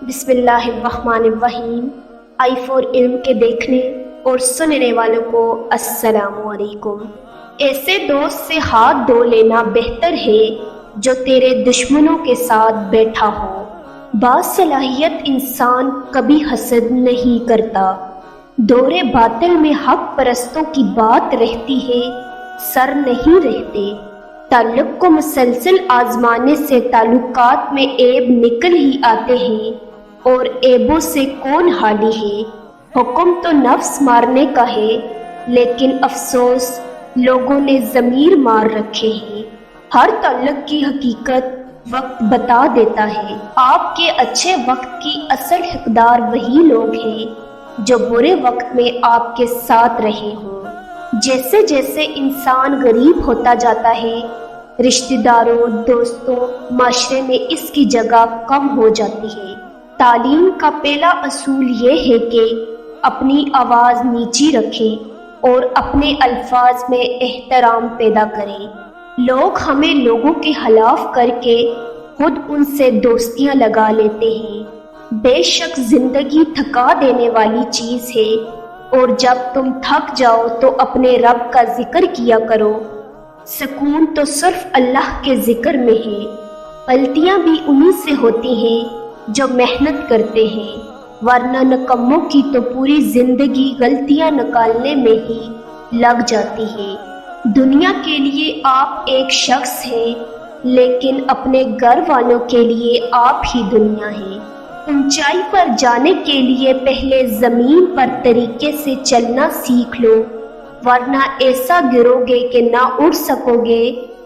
بسم اللہ الرحمن الرحیم۔ آئی فور علم کے دیکھنے اور سننے والوں کو السلام علیکم۔ ایسے دوست سے ہاتھ دھو لینا بہتر ہے جو تیرے دشمنوں کے ساتھ بیٹھا ہو۔ باصلاحیت انسان کبھی حسد نہیں کرتا۔ دور باطل میں حق پرستوں کی بات رہتی ہے، سر نہیں رہتے۔ تعلق کو مسلسل آزمانے سے تعلقات میں عیب نکل ہی آتے ہیں، اور عیبوں سے کون حالی ہے۔ حکم تو نفس مارنے کا ہے، لیکن افسوس لوگوں نے ضمیر مار رکھے ہیں۔ ہر تعلق کی حقیقت وقت بتا دیتا ہے۔ آپ کے اچھے وقت کی اصل حقدار وہی لوگ ہیں جو برے وقت میں آپ کے ساتھ رہے ہوں۔ جیسے جیسے انسان غریب ہوتا جاتا ہے، رشتہ داروں، دوستوں، معاشرے میں اس کی جگہ کم ہو جاتی ہے۔ تعلیم کا پہلا اصول یہ ہے کہ اپنی آواز نیچی رکھیں اور اپنے الفاظ میں احترام پیدا کریں۔ لوگ ہمیں لوگوں کے خلاف کر کے خود ان سے دوستیاں لگا لیتے ہیں۔ بے شک زندگی تھکا دینے والی چیز ہے، اور جب تم تھک جاؤ تو اپنے رب کا ذکر کیا کرو۔ سکون تو صرف اللہ کے ذکر میں ہے۔ غلطیاں بھی انہی سے ہوتی ہیں جو محنت کرتے ہیں، ورنہ نکموں کی تو پوری زندگی غلطیاں نکالنے میں ہی لگ جاتی ہے۔ دنیا کے لیے آپ ایک شخص ہیں، لیکن اپنے گھر والوں کے لیے آپ ہی دنیا ہیں۔ اونچائی پر جانے کے لیے پہلے زمین پر طریقے سے چلنا سیکھ لو، ورنہ ایسا گرو گے کہ نہ اڑ سکو گے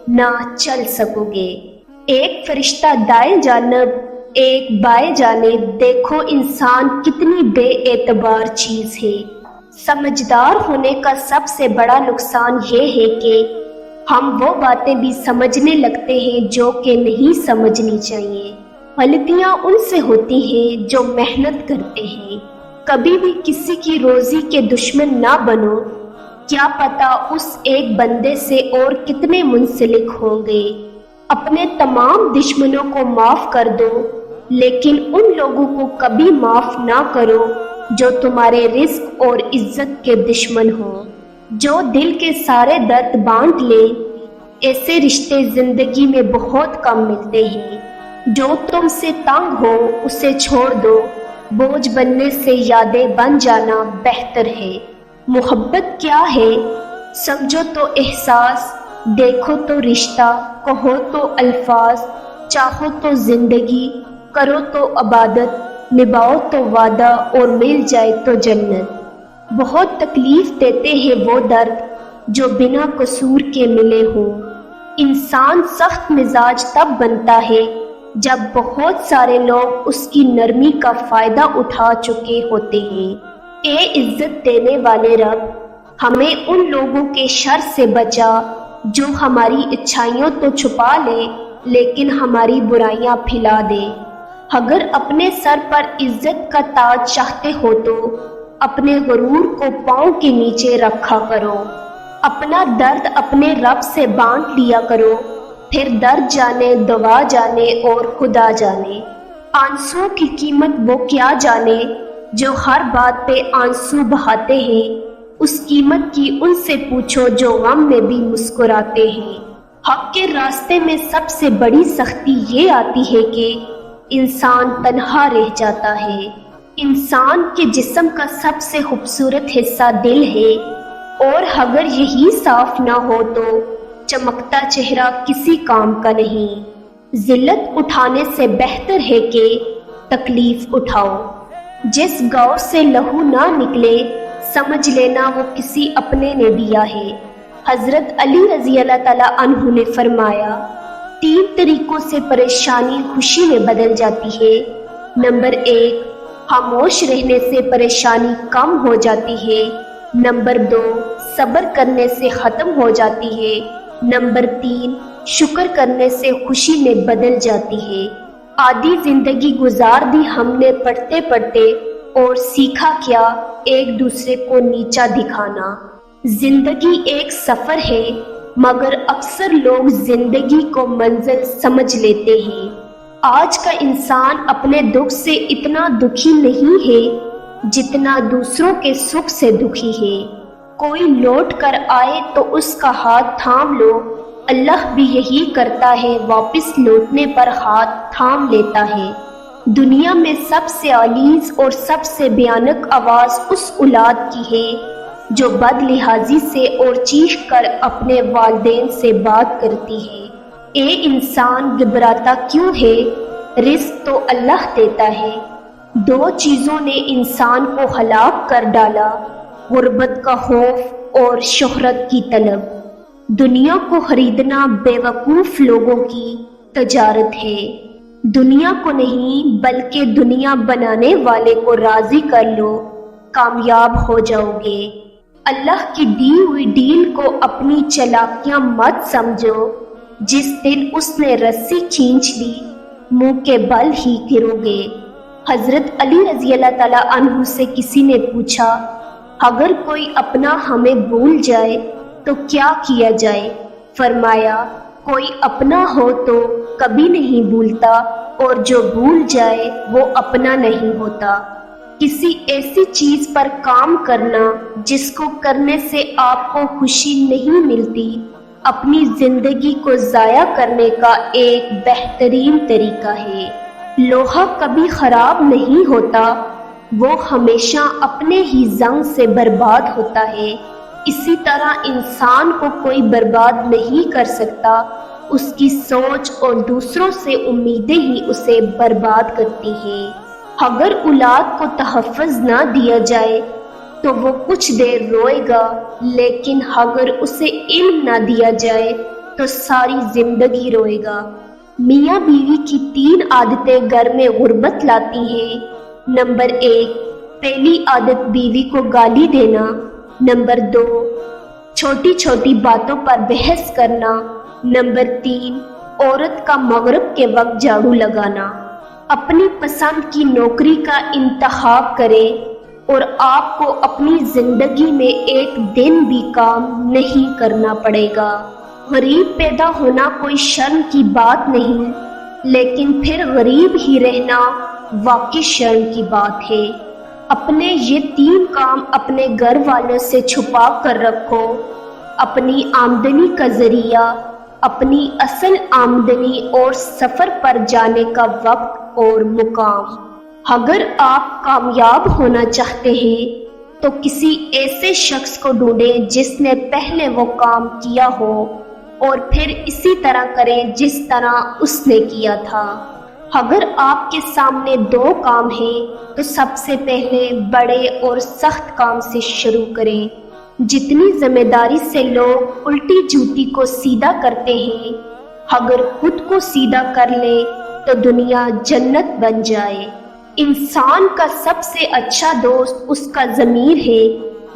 نہ چل سکو گے۔ ایک فرشتہ دائیں جانب ایک بائیں جانب، دیکھو انسان کتنی بے اعتبار چیز ہے۔ سمجھدار ہونے کا سب سے بڑا نقصان یہ ہے کہ ہم وہ باتیں بھی سمجھنے لگتے ہیں جو کہ نہیں سمجھنی چاہیے۔ غلطیاں ان سے ہوتی ہیں جو محنت کرتے ہیں۔ کبھی بھی کسی کی روزی کے دشمن نہ بنو، کیا پتا اس ایک بندے سے اور کتنے منسلک ہوں گے۔ اپنے تمام دشمنوں کو معاف کر دو، لیکن ان لوگوں کو کبھی معاف نہ کرو جو تمہارے رزق اور عزت کے دشمن ہوں۔ جو دل کے سارے درد بانٹ لے، ایسے رشتے زندگی میں بہت کم ملتے ہیں۔ جو تم سے تنگ ہو اسے چھوڑ دو، بوجھ بننے سے یادیں بن جانا بہتر ہے۔ محبت کیا ہے؟ سمجھو تو احساس، دیکھو تو رشتہ، کہو تو الفاظ، چاہو تو زندگی، کرو تو عبادت، نبھاؤ تو وعدہ، اور مل جائے تو جنت۔ بہت تکلیف دیتے ہیں وہ درد جو بنا قصور کے ملے ہوں۔ انسان سخت مزاج تب بنتا ہے جب بہت سارے لوگ اس کی نرمی کا فائدہ اٹھا چکے ہوتے ہیں۔ اے عزت دینے والے رب، ہمیں ان لوگوں کے شر سے بچا جو ہماری اچھائیوں تو چھپا لے لیکن ہماری برائیاں پھیلا دے۔ اگر اپنے سر پر عزت کا تاج چاہتے ہو تو اپنے غرور کو پاؤں کے نیچے رکھا کرو۔ اپنا درد اپنے رب سے بانٹ لیا کرو، پھر درد جانے، دوا جانے اور خدا جانے۔ آنسوں کی قیمت وہ کیا جانے جو ہر بات پہ آنسو بہاتے ہیں، اس قیمت کی ان سے پوچھو جو غم میں بھی مسکراتے ہیں۔ حق کے راستے میں سب سے بڑی سختی یہ آتی ہے کہ انسان تنہا رہ جاتا ہے۔ انسان کے جسم کا سب سے خوبصورت حصہ دل ہے، اور اگر یہی صاف نہ ہو تو چمکتا چہرہ کسی کام کا نہیں۔ ذلت اٹھانے سے بہتر ہے کہ تکلیف اٹھاؤ۔ جس گاؤں سے لہو نہ نکلے، سمجھ لینا وہ کسی اپنے نے دیا ہے۔ حضرت علی رضی اللہ تعالیٰ عنہ نے فرمایا، 3 طریقوں سے پریشانی خوشی میں بدل جاتی ہے۔ نمبر 1، خاموش رہنے سے پریشانی کم ہو جاتی ہے۔ نمبر 2، صبر کرنے سے ختم ہو جاتی ہے۔ نمبر 3، شکر کرنے سے خوشی میں بدل جاتی ہے۔ آدھی زندگی گزار دی ہم نے پڑھتے پڑھتے، اور سیکھا کیا؟ ایک دوسرے کو نیچا دکھانا۔ زندگی ایک سفر ہے، مگر اکثر لوگ زندگی کو منزل سمجھ لیتے ہیں۔ آج کا انسان اپنے دکھ سے اتنا دکھی نہیں ہے جتنا دوسروں کے سکھ سے دکھی ہے۔ کوئی لوٹ کر آئے تو اس کا ہاتھ تھام لو، اللہ بھی یہی کرتا ہے، واپس لوٹنے پر ہاتھ تھام لیتا ہے۔ دنیا میں سب سے علیز اور سب سے بھیانک آواز اس اولاد کی ہے جو بد لحاظی سے اور چیخ کر اپنے والدین سے بات کرتی ہے، اے انسان گھبراتا کیوں ہے، رزق تو اللہ دیتا ہے۔ دو چیزوں نے انسان کو ہلاک کر ڈالا، غربت کا خوف اور شہرت کی طلب۔ دنیا کو خریدنا بیوقوف لوگوں کی تجارت ہے۔ دنیا کو نہیں بلکہ دنیا بنانے والے کو راضی کر لو، کامیاب ہو جاؤ گے۔ اللہ کی دی ہوئی ڈیل کو اپنی چالاکیاں مت سمجھو، جس دن اس نے رسی کھینچ لی منہ کے بل ہی گرو گے۔ حضرت علی رضی اللہ تعالیٰ عنہ سے کسی نے پوچھا، اگر کوئی اپنا ہمیں بھول جائے تو کیا کیا جائے؟ فرمایا، کوئی اپنا ہو تو کبھی نہیں بھولتا، اور جو بھول جائے وہ اپنا نہیں ہوتا۔ کسی ایسی چیز پر کام کرنا جس کو کرنے سے آپ کو خوشی نہیں ملتی، اپنی زندگی کو ضائع کرنے کا ایک بہترین طریقہ ہے۔ لوہا کبھی خراب نہیں ہوتا، وہ ہمیشہ اپنے ہی زنگ سے برباد ہوتا ہے۔ اسی طرح انسان کو کوئی برباد نہیں کر سکتا، اس کی سوچ اور دوسروں سے امیدیں ہی اسے برباد کرتی ہیں۔ اگر اولاد کو تحفظ نہ دیا جائے تو وہ کچھ دیر روئے گا، لیکن اگر اسے علم نہ دیا جائے تو ساری زندگی روئے گا۔ میاں بیوی کی 3 عادتیں گھر میں غربت لاتی ہیں۔ نمبر 1، پہلی عادت بیوی کو گالی دینا۔ نمبر 2، چھوٹی چھوٹی باتوں پر بحث کرنا۔ نمبر 3، عورت کا مغرب کے وقت جھاڑو لگانا۔ اپنی پسند کی نوکری کا انتخاب کریں اور آپ کو اپنی زندگی میں ایک دن بھی کام نہیں کرنا پڑے گا۔ غریب پیدا ہونا کوئی شرم کی بات نہیں، لیکن پھر غریب ہی رہنا واقعی شرم کی بات ہے۔ اپنے یہ 3 کام اپنے گھر والوں سے چھپا کر رکھو، اپنی آمدنی کا ذریعہ، اپنی اصل آمدنی اور سفر پر جانے کا وقت اور مقام۔ اگر آپ کامیاب ہونا چاہتے ہیں تو کسی ایسے شخص کو ڈھونڈیں جس نے پہلے وہ کام کیا ہو، اور پھر اسی طرح کریں جس طرح اس نے کیا تھا۔ اگر آپ کے سامنے 2 کام ہیں تو سب سے پہلے بڑے اور سخت کام سے شروع کریں۔ جتنی ذمہ داری سے لوگ الٹی جوتی کو سیدھا کرتے ہیں، اگر خود کو سیدھا کر لیں تو دنیا جنت بن جائے۔ انسان کا سب سے اچھا دوست اس کا ضمیر ہے،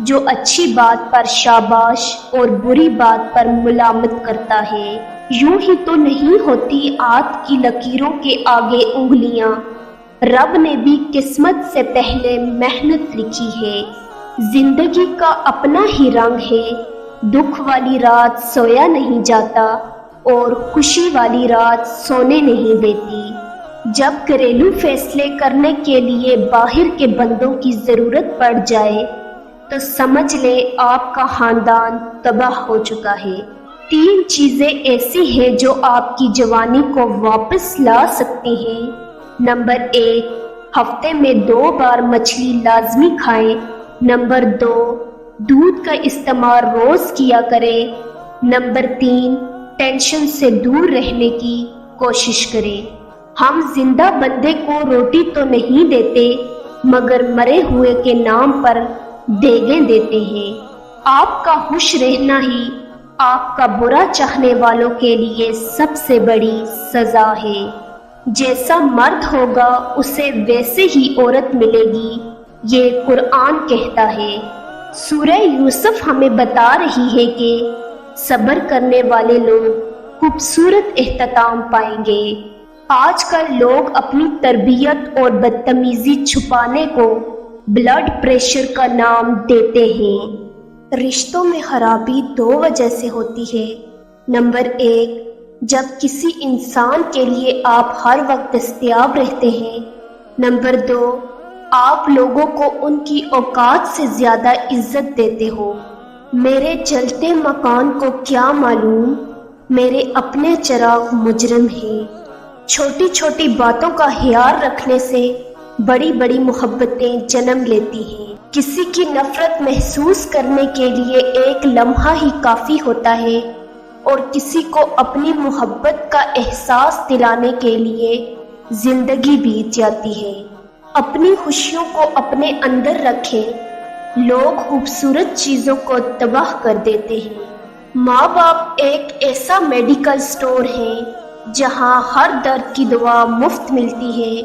جو اچھی بات پر شاباش اور بری بات پر ملامت کرتا ہے۔ یوں ہی تو نہیں ہوتی ہاتھ کی لکیروں کے آگے انگلیاں، رب نے بھی قسمت سے پہلے محنت لکھی ہے۔ زندگی کا اپنا ہی رنگ ہے، دکھ والی رات سویا نہیں جاتا اور خوشی والی رات سونے نہیں دیتی۔ جب گھریلو فیصلے کرنے کے لیے باہر کے بندوں کی ضرورت پڑ جائے تو سمجھ لیں آپ کا خاندان تباہ ہو چکا ہے۔ 3 چیزیں ایسی ہیں جو آپ کی جوانی کو واپس لا سکتی ہیں۔ نمبر 1، ہفتے میں 2 بار مچھلی لازمی کھائیں۔ نمبر 2، دودھ کا استعمال روز کیا کریں۔ نمبر 3، ٹینشن سے دور رہنے کی کوشش کریں۔ ہم زندہ بندے کو روٹی تو نہیں دیتے، مگر مرے ہوئے کے نام پر دیگیں دیتے ہیں۔ آپ کا خوش رہنا ہی آپ کا برا چاہنے والوں کے لیے سب سے بڑی سزا ہے۔ جیسا مرد ہوگا اسے ویسے ہی عورت ملے گی، یہ قرآن کہتا ہے۔ سورہ یوسف ہمیں بتا رہی ہے کہ صبر کرنے والے لوگ خوبصورت اختتام پائیں گے۔ آج کل لوگ اپنی تربیت اور بدتمیزی چھپانے کو بلڈ پریشر کا نام دیتے ہیں۔ رشتوں میں خرابی 2 وجہ سے ہوتی ہے۔ نمبر 1، جب کسی انسان کے لیے آپ ہر وقت دستیاب رہتے ہیں۔ نمبر 2، آپ لوگوں کو ان کی اوقات سے زیادہ عزت دیتے ہو۔ میرے جلتے مکان کو کیا معلوم، میرے اپنے چراغ مجرم ہیں۔ چھوٹی چھوٹی باتوں کا خیال رکھنے سے بڑی بڑی محبتیں جنم لیتی ہیں۔ کسی کی نفرت محسوس کرنے کے لیے ایک لمحہ ہی کافی ہوتا ہے، اور کسی کو اپنی محبت کا احساس دلانے کے لیے زندگی بیت جاتی ہے۔ اپنی خوشیوں کو اپنے اندر رکھیں۔ لوگ خوبصورت چیزوں کو تباہ کر دیتے ہیں۔ ماں باپ ایک ایسا میڈیکل سٹور ہے جہاں ہر درد کی دوا مفت ملتی ہے۔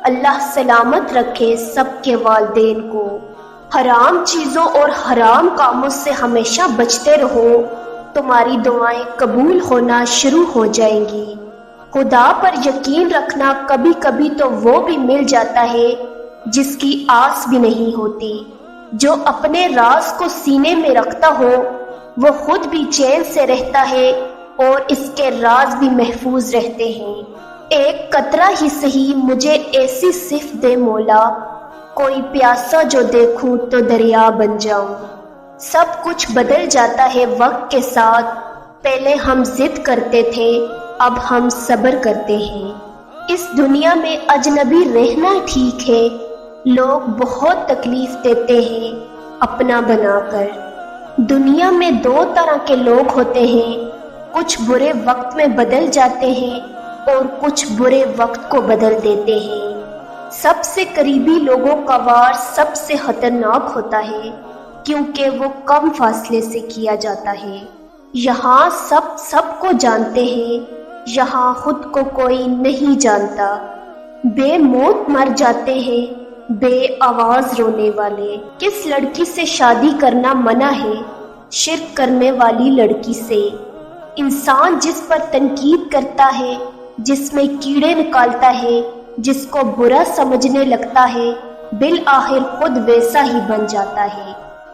اللہ سلامت رکھے سب کے والدین کو۔ حرام چیزوں اور حرام کاموں سے ہمیشہ بچتے رہو، تمہاری دعائیں قبول ہونا شروع ہو جائیں گی۔ خدا پر یقین رکھنا، کبھی کبھی تو وہ بھی مل جاتا ہے جس کی آس بھی نہیں ہوتی۔ جو اپنے راز کو سینے میں رکھتا ہو وہ خود بھی چین سے رہتا ہے اور اس کے راز بھی محفوظ رہتے ہیں۔ ایک قطرہ ہی صحیح مجھے ایسی صفت دے مولا، کوئی پیاسا جو دیکھوں تو دریا بن جاؤں۔ سب کچھ بدل جاتا ہے وقت کے ساتھ، پہلے ہم ضد کرتے تھے، اب ہم صبر کرتے ہیں۔ اس دنیا میں اجنبی رہنا ٹھیک ہے، لوگ بہت تکلیف دیتے ہیں اپنا بنا کر۔ دنیا میں 2 طرح کے لوگ ہوتے ہیں، کچھ برے وقت میں بدل جاتے ہیں اور کچھ برے وقت کو بدل دیتے ہیں۔ سب سے قریبی لوگوں کا وار سب سے خطرناک ہوتا ہے، کیونکہ وہ کم فاصلے سے کیا جاتا ہے۔ یہاں سب کو جانتے ہیں، یہاں خود کو کوئی نہیں جانتا۔ بے موت مر جاتے ہیں بے آواز رونے والے۔ کس لڑکی سے شادی کرنا منع ہے؟ شرک کرنے والی لڑکی سے۔ انسان جس پر تنقید کرتا ہے، جس میں کیڑے نکالتا ہے، جس کو برا سمجھنے لگتا ہے، بالآخر خود ویسا ہی بن جاتا ہے۔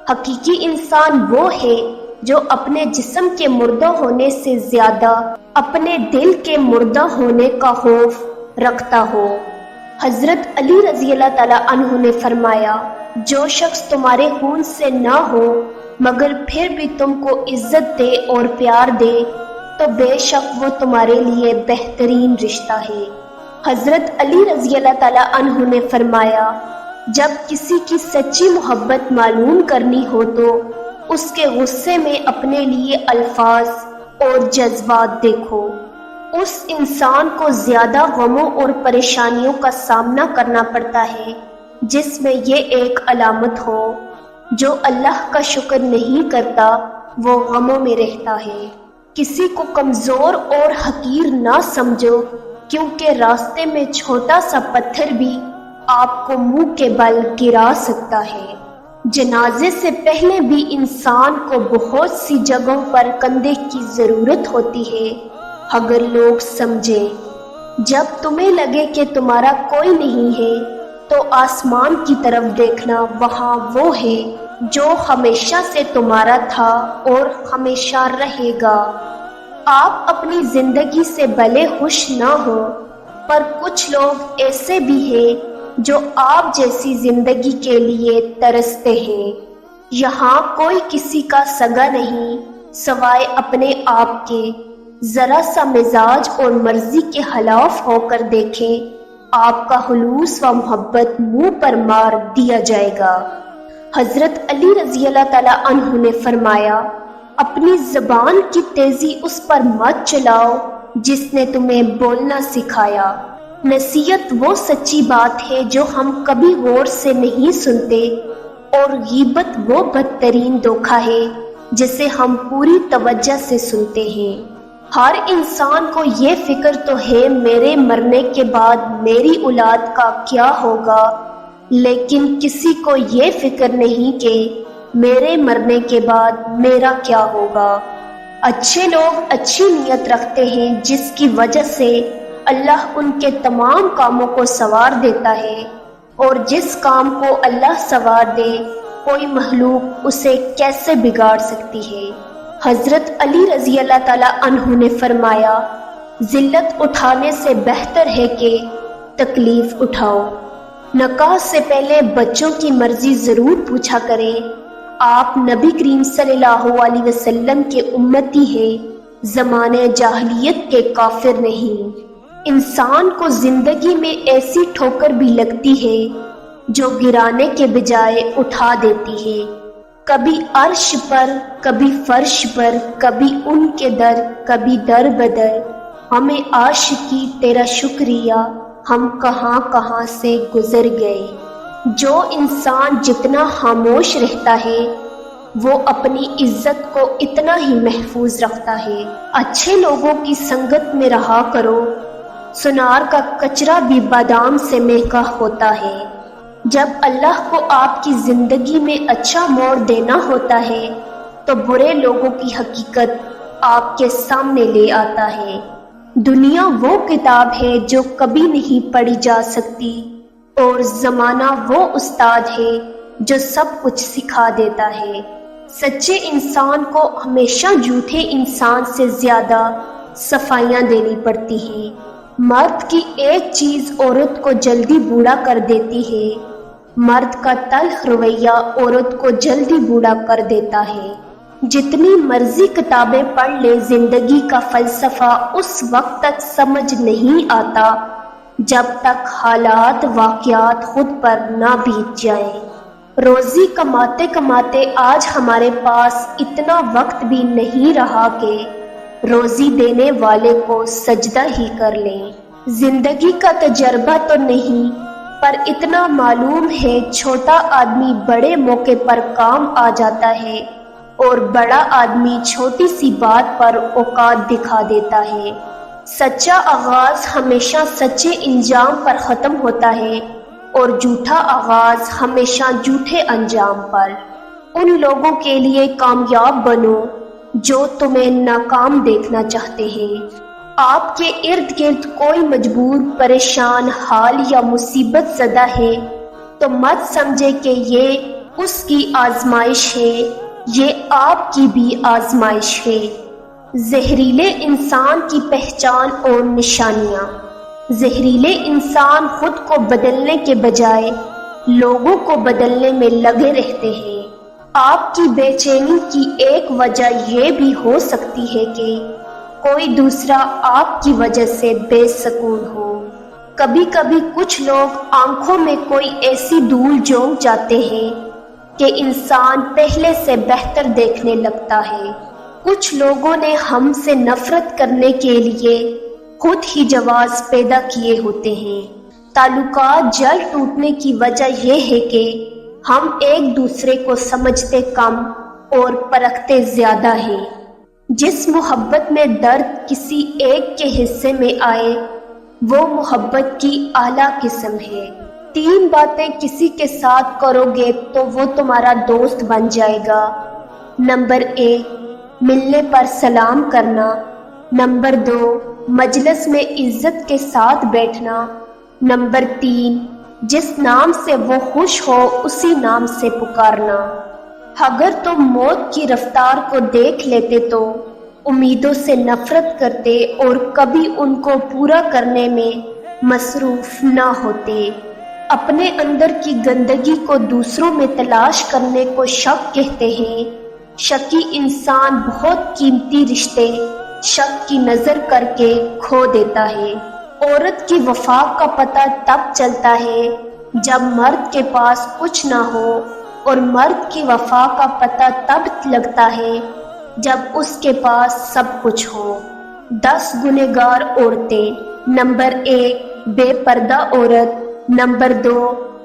حقیقی انسان وہ ہے جو اپنے جسم کے مردہ ہونے سے زیادہ اپنے دل کے مردہ ہونے کا خوف رکھتا ہو۔ حضرت علی رضی اللہ تعالیٰ عنہ نے فرمایا، جو شخص تمہارے خون سے نہ ہو مگر پھر بھی تم کو عزت دے اور پیار دے تو بے شک وہ تمہارے لیے بہترین رشتہ ہے۔ حضرت علی رضی اللہ تعالیٰ عنہ نے فرمایا، جب کسی کی سچی محبت معلوم کرنی ہو تو اس کے غصے میں اپنے لیے الفاظ اور جذبات دیکھو۔ اس انسان کو زیادہ غموں اور پریشانیوں کا سامنا کرنا پڑتا ہے جس میں یہ ایک علامت ہو، جو اللہ کا شکر نہیں کرتا وہ غموں میں رہتا ہے۔ کسی کو کمزور اور حقیر نہ سمجھو، کیونکہ راستے میں چھوٹا سا پتھر بھی آپ کو منہ کے بل گرا سکتا ہے۔ جنازے سے پہلے بھی انسان کو بہت سی جگہوں پر کندھے کی ضرورت ہوتی ہے، اگر لوگ سمجھیں۔ جب تمہیں لگے کہ تمہارا کوئی نہیں ہے تو آسمان کی طرف دیکھنا، وہاں وہ ہے جو ہمیشہ سے تمہارا تھا اور ہمیشہ رہے گا۔ آپ اپنی زندگی سے بھلے خوش نہ ہو، پر کچھ لوگ ایسے بھی ہیں جو آپ جیسی زندگی کے لیے ترستے ہیں۔ یہاں کوئی کسی کا سگا نہیں سوائے اپنے آپ کے۔ ذرا سا مزاج اور مرضی کے خلاف ہو کر دیکھیں، آپ کا خلوص و محبت منہ پر مار دیا جائے گا۔ حضرت علی رضی اللہ تعالیٰ عنہ نے فرمایا، اپنی زبان کی تیزی اس پر مت چلاؤ جس نے تمہیں بولنا سکھایا۔ نصیحت وہ سچی بات ہے جو ہم کبھی غور سے نہیں سنتے، اور غیبت وہ بدترین دھوکہ ہے جسے ہم پوری توجہ سے سنتے ہیں۔ ہر انسان کو یہ فکر تو ہے میرے مرنے کے بعد میری اولاد کا کیا ہوگا، لیکن کسی کو یہ فکر نہیں کہ میرے مرنے کے بعد میرا کیا ہوگا۔ اچھے لوگ اچھی نیت رکھتے ہیں جس کی وجہ سے اللہ ان کے تمام کاموں کو سنوار دیتا ہے، اور جس کام کو اللہ سنوار دے کوئی مخلوق اسے کیسے بگاڑ سکتی ہے۔ حضرت علی رضی اللہ تعالیٰ عنہ نے فرمایا، ذلت اٹھانے سے بہتر ہے کہ تکلیف اٹھاؤ۔ نکاح سے پہلے بچوں کی مرضی ضرور پوچھا کریں۔ آپ نبی کریم صلی اللہ علیہ وسلم کے امتی ہیں، زمانے جاہلیت کے کافر نہیں۔ انسان کو زندگی میں ایسی ٹھوکر بھی لگتی ہے جو گرانے کے بجائے اٹھا دیتی ہے، کبھی عرش پر، کبھی فرش پر، کبھی ان کے در، کبھی در بدر۔ ہمیں عاشقی تیرا شکریہ، ہم کہاں کہاں سے گزر گئے۔ جو انسان جتنا خاموش رہتا ہے وہ اپنی عزت کو اتنا ہی محفوظ رکھتا ہے۔ اچھے لوگوں کی سنگت میں رہا کرو، سنار کا کچرا بھی بادام سے مہنگا ہوتا ہے۔ جب اللہ کو آپ کی زندگی میں اچھا موڑ دینا ہوتا ہے تو برے لوگوں کی حقیقت آپ کے سامنے لے آتا ہے۔ دنیا وہ کتاب ہے جو کبھی نہیں پڑھی جا سکتی، اور زمانہ وہ استاد ہے جو سب کچھ سکھا دیتا ہے۔ سچے انسان کو ہمیشہ جھوٹے انسان سے زیادہ صفائیاں دینی پڑتی ہیں۔ مرد کی ایک چیز عورت کو جلدی بوڑھا کر دیتی ہے، مرد کا تلخ رویہ عورت کو جلدی بوڑھا کر دیتا ہے۔ جتنی مرضی کتابیں پڑھ لے، زندگی کا فلسفہ اس وقت تک سمجھ نہیں آتا جب تک حالات واقعات خود پر نہ بیت جائیں۔ روزی کماتے کماتے آج ہمارے پاس اتنا وقت بھی نہیں رہا کہ روزی دینے والے کو سجدہ ہی کر لیں۔ زندگی کا تجربہ تو نہیں، پر اتنا معلوم ہے چھوٹا آدمی بڑے موقع پر کام آ جاتا ہے اور بڑا آدمی چھوٹی سی بات پر اوقات دکھا دیتا ہے۔ سچا آغاز ہمیشہ سچے انجام پر ختم ہوتا ہے اور جھوٹا آغاز ہمیشہ جھوٹے انجام پر۔ ان لوگوں کے لیے کامیاب بنو جو تمہیں ناکام دیکھنا چاہتے ہیں۔ آپ کے ارد گرد کوئی مجبور، پریشان حال یا مصیبت زدہ ہے تو مت سمجھے کہ یہ اس کی آزمائش ہے، یہ آپ کی بھی آزمائش ہے۔ زہریلے انسان کی پہچان اور نشانیاں۔ زہریلے انسان خود کو بدلنے کے بجائے لوگوں کو بدلنے میں لگے رہتے ہیں۔ آپ کی بے چینی کی ایک وجہ یہ بھی ہو سکتی ہے کہ کوئی دوسرا آپ کی وجہ سے بے سکون ہو۔ کبھی کبھی کچھ لوگ آنکھوں میں کوئی ایسی دھول جھونک جاتے ہیں کہ انسان پہلے سے بہتر دیکھنے لگتا ہے۔ کچھ لوگوں نے ہم سے نفرت کرنے کے لیے خود ہی جواز پیدا کیے ہوتے ہیں۔ تعلقات جل ٹوٹنے کی وجہ یہ ہے کہ ہم ایک دوسرے کو سمجھتے کم اور پرکھتے زیادہ ہیں۔ جس محبت میں درد کسی ایک کے حصے میں آئے وہ محبت کی اعلیٰ قسم ہے۔ 3 باتیں کسی کے ساتھ کرو گے تو وہ تمہارا دوست بن جائے گا۔ نمبر 1، ملنے پر سلام کرنا۔ نمبر 2، مجلس میں عزت کے ساتھ بیٹھنا۔ نمبر 3، جس نام سے وہ خوش ہو اسی نام سے پکارنا۔ اگر تم موت کی رفتار کو دیکھ لیتے تو امیدوں سے نفرت کرتے اور کبھی ان کو پورا کرنے میں مصروف نہ ہوتے۔ اپنے اندر کی گندگی کو دوسروں میں تلاش کرنے کو شک کہتے ہیں۔ شکی انسان بہت قیمتی رشتے شک کی نظر کر کے کھو دیتا ہے۔ عورت کی وفا کا پتہ تب چلتا ہے جب مرد کے پاس کچھ نہ ہو، اور مرد کی وفا کا پتہ تب لگتا ہے جب اس کے پاس سب کچھ ہو۔ 10 گنہگار عورتیں۔ نمبر 1، بے پردہ عورت۔ نمبر 2،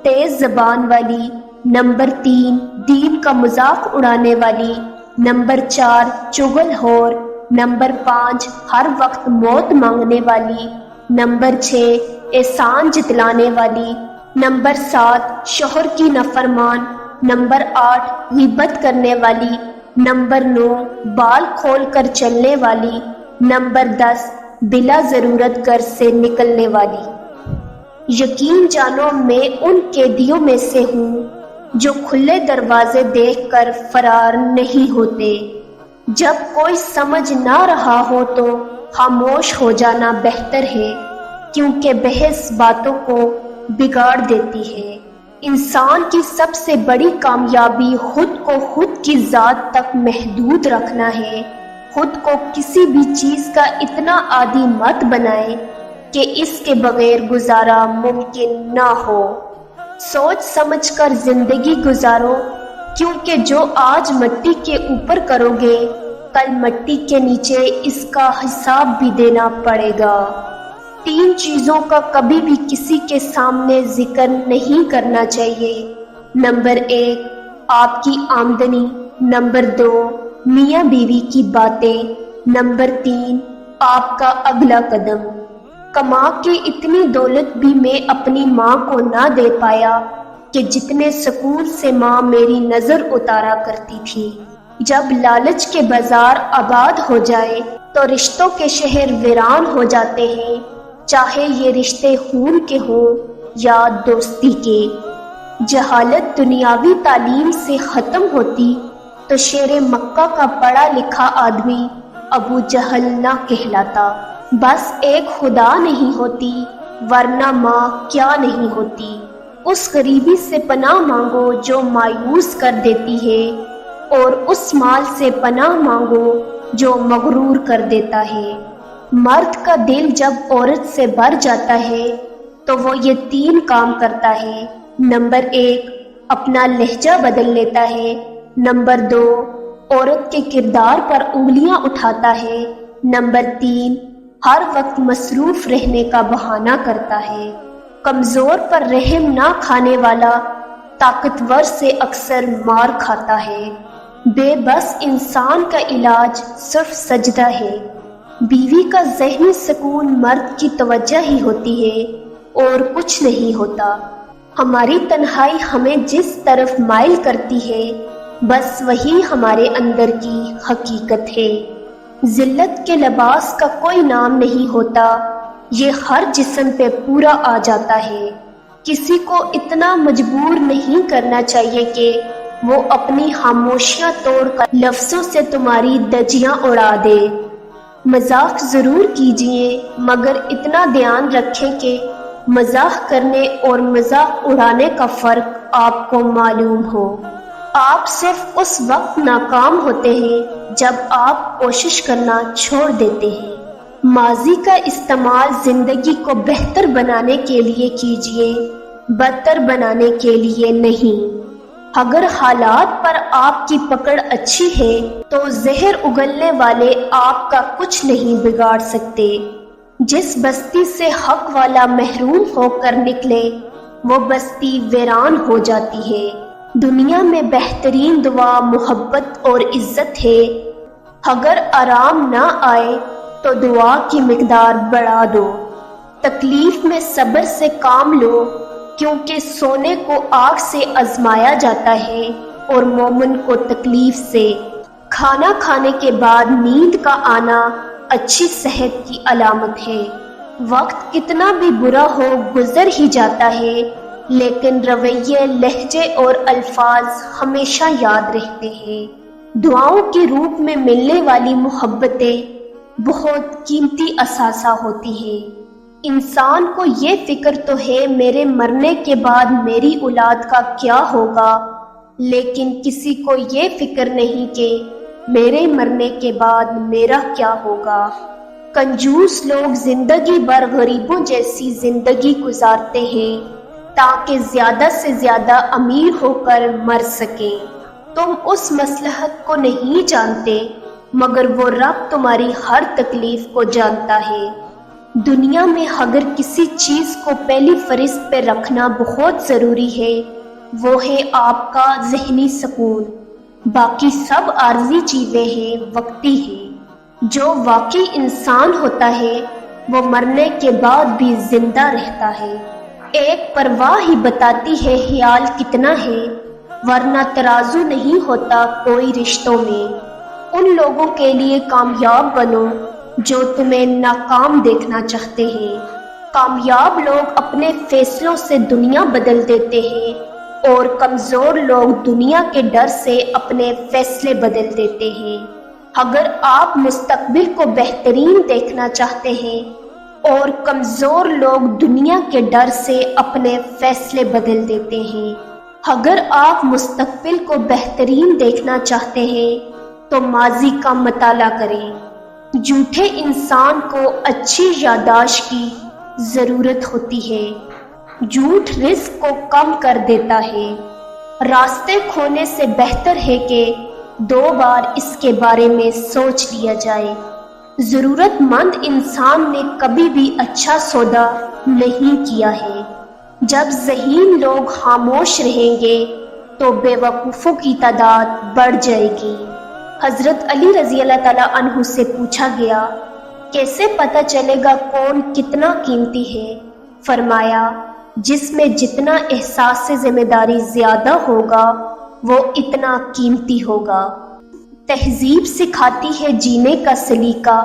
تیز زبان والی۔ نمبر 3، دین کا مذاق اڑانے والی۔ نمبر 4، چغل خور۔ نمبر 5، ہر وقت موت مانگنے والی۔ نمبر 6، احسان جتلانے والی۔ نمبر 7، شوہر کی نافرمان۔ نمبر 8، غیبت کرنے والی۔ نمبر 9، بال کھول کر چلنے والی۔ نمبر 10، بلا ضرورت گھر سے نکلنے والی۔ یقین جانو میں ان قیدیوں میں سے ہوں جو کھلے دروازے دیکھ کر فرار نہیں ہوتے۔ جب کوئی سمجھ نہ رہا ہو تو خاموش ہو جانا بہتر ہے، کیونکہ بحث باتوں کو بگاڑ دیتی ہے۔ انسان کی سب سے بڑی کامیابی خود کو خود کی ذات تک محدود رکھنا ہے۔ خود کو کسی بھی چیز کا اتنا عادی مت بنائے کہ اس کے بغیر گزارا ممکن نہ ہو۔ سوچ سمجھ کر زندگی گزارو، کیونکہ جو آج مٹی کے اوپر کرو گے کل مٹی کے نیچے اس کا حساب بھی دینا پڑے گا۔ 3 چیزوں کا کبھی بھی کسی کے سامنے ذکر نہیں کرنا چاہیے۔ نمبر 1 آپ کی آمدنی، نمبر 2 میاں بیوی کی باتیں، نمبر 3 آپ کا اگلا قدم۔ کما کے اتنی دولت بھی میں اپنی ماں کو نہ دے پایا کہ جتنے سکون سے ماں میری نظر اتارا کرتی تھی۔ جب لالچ کے بازار آباد ہو جائے تو رشتوں کے شہر ویران ہو جاتے ہیں، چاہے یہ رشتے خون کے ہوں یا دوستی کے۔ جہالت دنیاوی تعلیم سے ختم ہوتی تو شیر مکہ کا پڑھا لکھا آدمی ابو جہل نہ کہلاتا۔ بس ایک خدا نہیں ہوتی ورنہ ماں کیا نہیں ہوتی۔ اس غریبی سے پناہ مانگو جو مایوس کر دیتی ہے، اور اس مال سے پناہ مانگو جو مغرور کر دیتا ہے۔ مرد کا دل جب عورت سے بھر جاتا ہے تو وہ یہ 3 کام کرتا ہے۔ نمبر 1 اپنا لہجہ بدل لیتا ہے، نمبر 2 عورت کے کردار پر انگلیاں اٹھاتا ہے، نمبر 3 ہر وقت مصروف رہنے کا بہانہ کرتا ہے۔ کمزور پر رحم نہ کھانے والا طاقتور سے اکثر مار کھاتا ہے۔ بے بس انسان کا علاج صرف سجدہ ہے۔ بیوی کا ذہنی سکون مرد کی توجہ ہی ہوتی ہے اور کچھ نہیں ہوتا۔ ہماری تنہائی ہمیں جس طرف مائل کرتی ہے بس وہی ہمارے اندر کی حقیقت ہے۔ ذلت کے لباس کا کوئی نام نہیں ہوتا، یہ ہر جسم پہ پورا آ جاتا ہے۔ کسی کو اتنا مجبور نہیں کرنا چاہیے کہ وہ اپنی خاموشیاں توڑ کر لفظوں سے تمہاری دھجیاں اڑا دے۔ مذاق ضرور کیجیے، مگر اتنا دھیان رکھیں کہ مزاح کرنے اور مذاق اڑانے کا فرق آپ کو معلوم ہو۔ آپ صرف اس وقت ناکام ہوتے ہیں جب آپ کوشش کرنا چھوڑ دیتے ہیں۔ ماضی کا استعمال زندگی کو بہتر بنانے کے لیے کیجیے، بدتر بنانے کے لیے نہیں۔ اگر حالات پر آپ کی پکڑ اچھی ہے تو زہر اگلنے والے آپ کا کچھ نہیں بگاڑ سکتے۔ جس بستی سے حق والا محروم ہو کر نکلے وہ بستی ویران ہو جاتی ہے۔ دنیا میں بہترین دعا محبت اور عزت ہے۔ اگر آرام نہ آئے تو دعا کی مقدار بڑھا دو۔ تکلیف میں صبر سے کام لو، کیونکہ سونے کو آگ سے آزمایا جاتا ہے اور مومن کو تکلیف سے۔ کھانا کھانے کے بعد نیند کا آنا اچھی صحت کی علامت ہے۔ وقت کتنا بھی برا ہو گزر ہی جاتا ہے، لیکن رویے، لہجے اور الفاظ ہمیشہ یاد رہتے ہیں۔ دعاؤں کے روپ میں ملنے والی محبتیں بہت قیمتی اثاثہ ہوتی ہیں۔ انسان کو یہ فکر تو ہے میرے مرنے کے بعد میری اولاد کا کیا ہوگا، لیکن کسی کو یہ فکر نہیں کہ میرے مرنے کے بعد میرا کیا ہوگا۔ کنجوس لوگ زندگی بھر غریبوں جیسی زندگی گزارتے ہیں تاکہ زیادہ سے زیادہ امیر ہو کر مر سکیں۔ تم اس مصلحت کو نہیں جانتے، مگر وہ رب تمہاری ہر تکلیف کو جانتا ہے۔ دنیا میں اگر کسی چیز کو پہلی فہرست پہ رکھنا بہت ضروری ہے وہ ہے آپ کا ذہنی سکون۔ باقی سب عارضی چیزیں ہیں، وقتی ہیں۔ جو واقعی انسان ہوتا ہے وہ مرنے کے بعد بھی زندہ رہتا ہے۔ ایک پرواہ ہی بتاتی ہے خیال کتنا ہے، ورنہ ترازو نہیں ہوتا کوئی رشتوں میں۔ ان لوگوں کے لیے کامیاب بنو جو تمہیں ناکام دیکھنا چاہتے ہیں۔ کامیاب لوگ اپنے فیصلوں سے دنیا بدل دیتے ہیں اور کمزور لوگ دنیا کے ڈر سے اپنے فیصلے بدل دیتے ہیں۔ اگر آپ مستقبل کو بہترین دیکھنا چاہتے ہیں اور کمزور لوگ دنیا کے ڈر سے اپنے فیصلے بدل دیتے ہیں، اگر آپ مستقبل کو بہترین دیکھنا چاہتے ہیں تو ماضی کا مطالعہ کریں۔ جھوٹے انسان کو اچھی یادداشت کی ضرورت ہوتی ہے۔ جھوٹ رزق کو کم کر دیتا ہے۔ راستے کھونے سے بہتر ہے کہ 2 بار اس کے بارے میں سوچ لیا جائے۔ ضرورت مند انسان نے کبھی بھی اچھا سودا نہیں کیا ہے۔ جب ذہین لوگ خاموش رہیں گے تو بے وقوفوں کی تعداد بڑھ جائے گی۔ حضرت علی رضی اللہ تعالیٰ عنہ سے پوچھا گیا، کیسے پتہ چلے گا کون کتنا قیمتی ہے؟ فرمایا، جس میں جتنا احساس ذمہ داری زیادہ ہوگا وہ اتنا قیمتی ہوگا۔ تہذیب سکھاتی ہے جینے کا سلیقہ،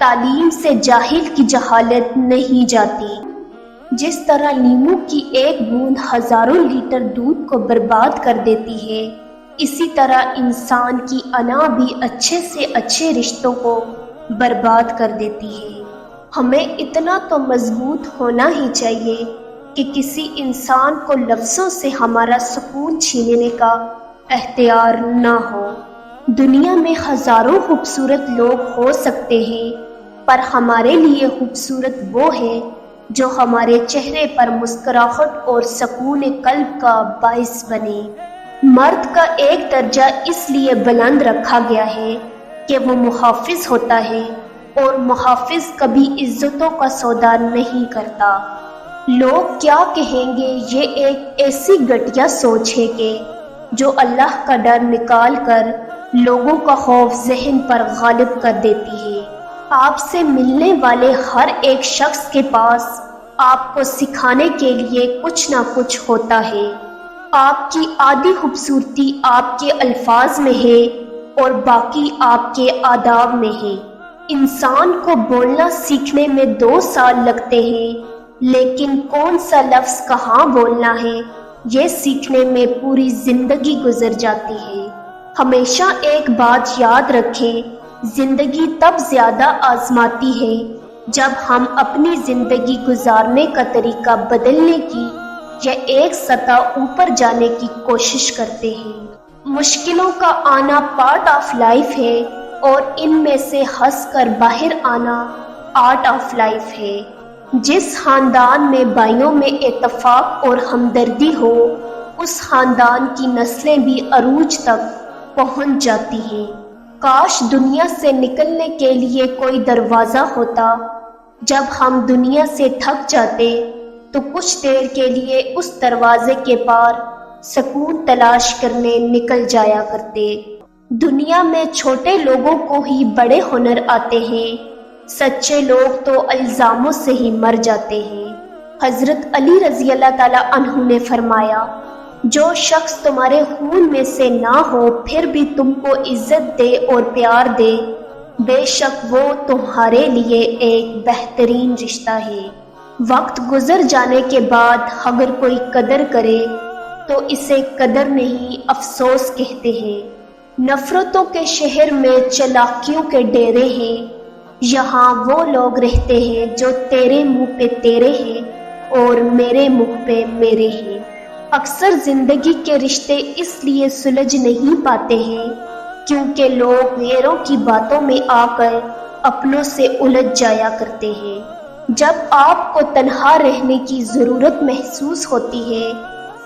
تعلیم سے جاہل کی جہالت نہیں جاتی۔ جس طرح لیموں کی ایک بوند ہزاروں لیٹر دودھ کو برباد کر دیتی ہے، اسی طرح انسان کی انا بھی اچھے سے اچھے رشتوں کو برباد کر دیتی ہے۔ ہمیں اتنا تو مضبوط ہونا ہی چاہیے کہ کسی انسان کو لفظوں سے ہمارا سکون چھیننے کا اختیار نہ ہو۔ دنیا میں ہزاروں خوبصورت لوگ ہو سکتے ہیں، پر ہمارے لیے خوبصورت وہ ہے جو ہمارے چہرے پر مسکراہٹ اور سکون قلب کا باعث بنے۔ مرد کا ایک درجہ اس لیے بلند رکھا گیا ہے کہ وہ محافظ ہوتا ہے، اور محافظ کبھی عزتوں کا سودا نہیں کرتا۔ لوگ کیا کہیں گے، یہ ایک ایسی گھٹیا سوچ ہے کہ جو اللہ کا ڈر نکال کر لوگوں کا خوف ذہن پر غالب کر دیتی ہے۔ آپ سے ملنے والے ہر ایک شخص کے پاس آپ کو سکھانے کے لیے کچھ نہ کچھ ہوتا ہے۔ آپ کی آدھی خوبصورتی آپ کے الفاظ میں ہے اور باقی آپ کے آداب میں ہے۔ انسان کو بولنا سیکھنے میں 2 سال لگتے ہیں، لیکن کون سا لفظ کہاں بولنا ہے یہ سیکھنے میں پوری زندگی گزر جاتی ہے۔ ہمیشہ ایک بات یاد رکھیں، زندگی تب زیادہ آزماتی ہے جب ہم اپنی زندگی گزارنے کا طریقہ بدلنے کی یا ایک سطح اوپر جانے کی کوشش کرتے ہیں۔ مشکلوں کا آنا پارٹ آف لائف ہے، اور ان میں سے ہنس کر باہر آنا آرٹ آف لائف ہے۔ جس خاندان میں بھائیوں میں اتفاق اور ہمدردی ہو، اس خاندان کی نسلیں بھی عروج تک پہنچ جاتی ہیں۔ کاش دنیا سے نکلنے کے لیے کوئی دروازہ ہوتا۔ جب ہم دنیا سے تھک جاتے تو کچھ دیر کے لیے اس دروازے کے پار سکون تلاش کرنے نکل جایا کرتے۔ دنیا میں چھوٹے لوگوں کو ہی بڑے ہنر آتے ہیں، سچے لوگ تو الزاموں سے ہی مر جاتے ہیں۔ حضرت علی رضی اللہ تعالیٰ عنہ نے فرمایا، جو شخص تمہارے خون میں سے نہ ہو پھر بھی تم کو عزت دے اور پیار دے، بے شک وہ تمہارے لیے ایک بہترین رشتہ ہے۔ وقت گزر جانے کے بعد اگر کوئی قدر کرے تو اسے قدر نہیں افسوس کہتے ہیں۔ نفرتوں کے شہر میں چلاکیوں کے ڈیرے ہیں، یہاں وہ لوگ رہتے ہیں جو تیرے منہ پہ تیرے ہیں اور میرے منہ پہ میرے ہیں۔ اکثر زندگی کے رشتے اس لیے سلجھ نہیں پاتے ہیں کیونکہ لوگ غیروں کی باتوں میں آ کر اپنوں سے الجھ جایا کرتے ہیں۔ جب آپ کو تنہا رہنے کی ضرورت محسوس ہوتی ہے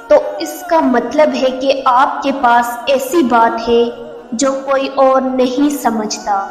تو اس کا مطلب ہے کہ آپ کے پاس ایسی بات ہے جو کوئی اور نہیں سمجھتا۔